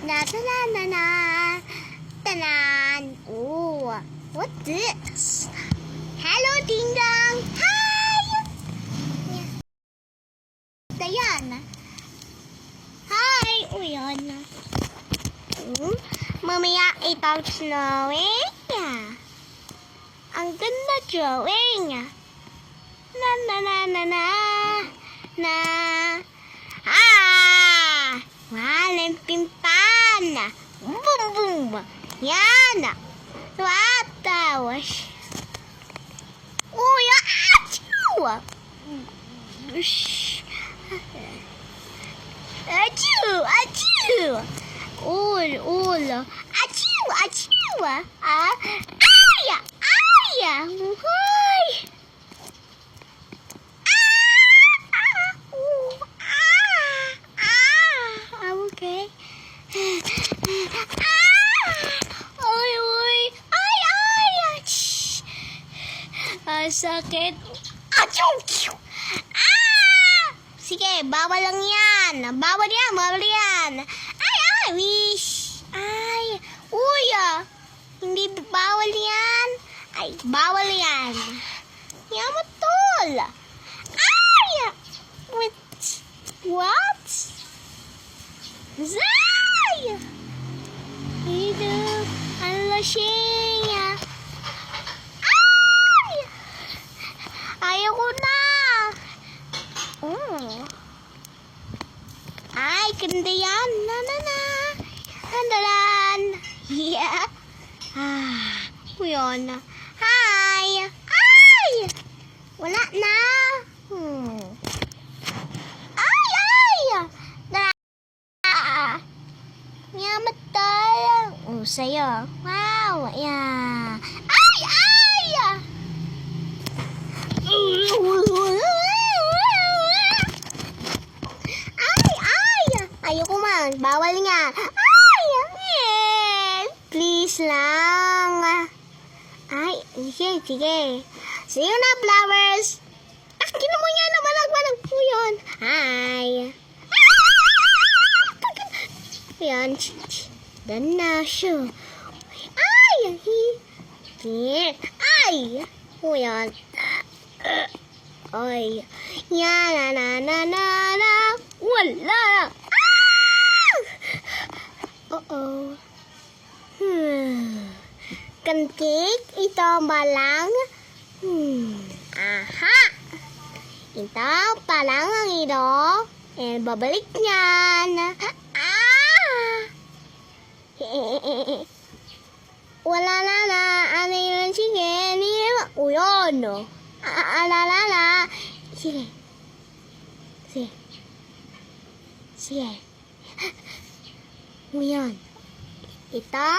na na na na na. Tanan. Oh, what's this? Hello, Ding Dong. Hi. Diana. Hi. Oh, yan. Mamaya itong snowing. Ang ganda drawing. Na na na na na. Na. Walang pimpan. Boom boom. Yan. Tatawas. Uy, achoo. Achoo, achoo. Ulo. Achoo, achoo. Aya, aya. Hoy. I'm okay. Ay. Sakit. Achoo. Sige, bawal lang yan. Bawal yan. Ay, wish. Ay, uy, hindi bawal yan. Ay, bawal yan. Yamatol. Ay, what? Zay! Ito, ang lasing. Ay! Ayaw ko na. Ay, ganda yan. Na. Andalan. Yeah. Yun. Hi. Ay! Wala na. Yamatay. Sa'yo. Wow. Yeah. Ay! Ayoko man. Bawal nga. Ay! Please lang. Ay, sige. See you na, flowers. Akin mo yan na balag po yun. Hi. Yan. Dan na siya. Ay! Ay! O yan. Ay. Yan na. Wala. Uh-oh. Kantik, ito balang. Aha. Ito palang ang ito. Babalik niyan. Wala na. Ano yun? Sige. Uyon. Alala. Sige. Uyon. Ito.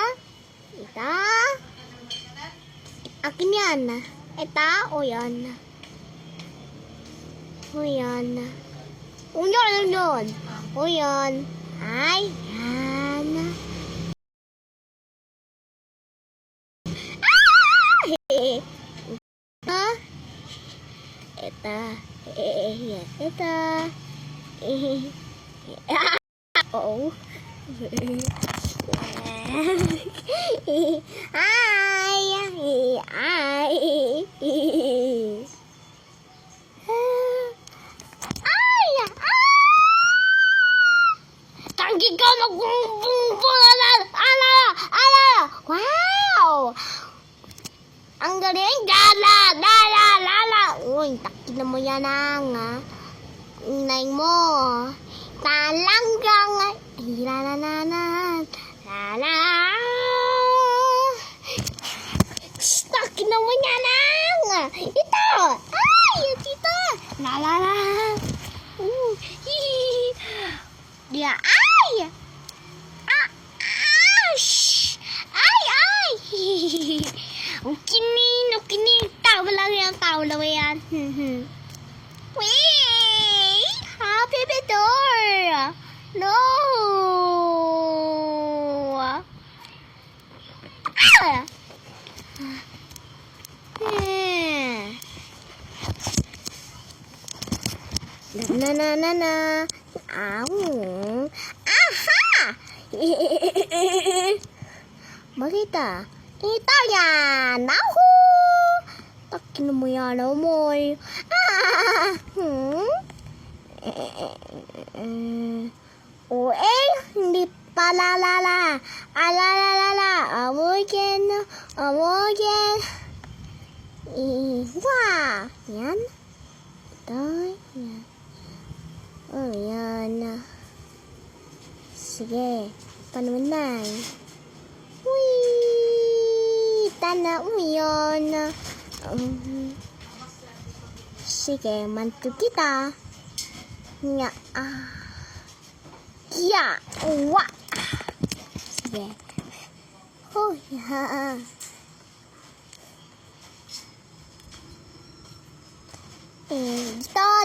Akin yan. Ito. Uyon. Uyon. Ay, yan. Ito. Oh. Tanggi ka wow! Ang galing! Lala! Uy, takin mo yan ang inay mo. Talanggang lala. Takin mo yan ang ito! Ay! Ito! Lala! Dia ay! Ukini. Tao lang yan. Wait! Happy door! No! Na. Ow. Aha! kita. Italia! Nahu! Takin mo yan, amoy. Hindi palalala. Alalala. Amoyin. Wah! Yan. Ito. Yan. Oh, yan. Sige. Paano na? Tana mo yun. Sige, mantu kita. Nga. Ya. Wa. Sige. Oh, ya.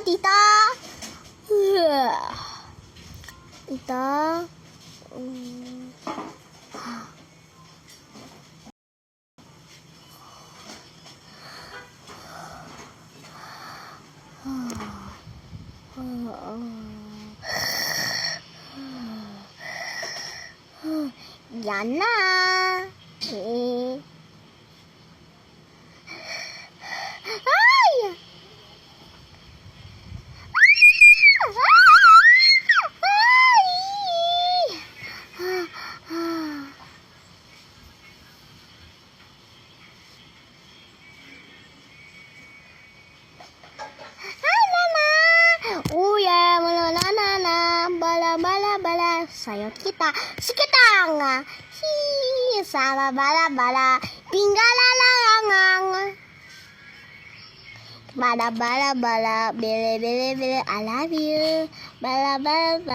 Dito. Ito. Yan na. Ay! Sayo kita, sikitang, sama bala, tinggalangang, bala, bele, I love you, bala.